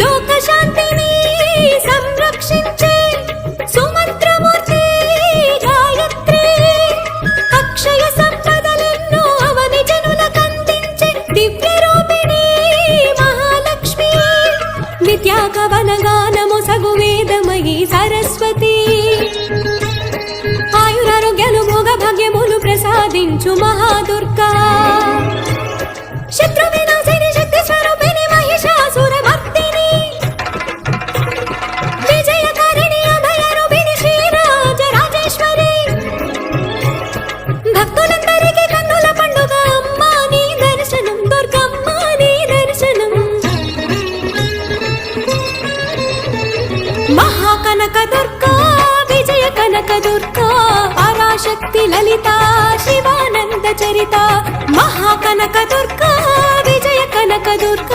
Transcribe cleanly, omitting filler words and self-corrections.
లోక శాంతిని సంరక్షించే సుమంత్రమూర్తి గాయత్రి, అక్షయ సంపదలెన్నో అవని జనులకందించే దివ్య రూపిణి మహాలక్ష్మి, విద్యాకవనగానము సగు వేదమయీ సరస్వతి, ఆయురారోగ్యాలు భోగ భాగ్యములు ప్రసాదించు మహాదుర్గా, శత్రు వినాశిని శక్తి స్వరూపిణి మహిషాసురమర్దిని, విజయకారిణి అభయ రూపిణి శ్రీరాజ రాజేశ్వరి, భక్తులందరికీ కన్నుల పండుగ అమ్మా నీ దర్శనం, దుర్గమ్మ నీ దర్శనం, మహాకనక దుర్గా విజయ కనక దుర్గా, పరాశక్తి లలిత శివానంద చరిత, మహాకనక దుర్గా విజయ కనక దుర్గా.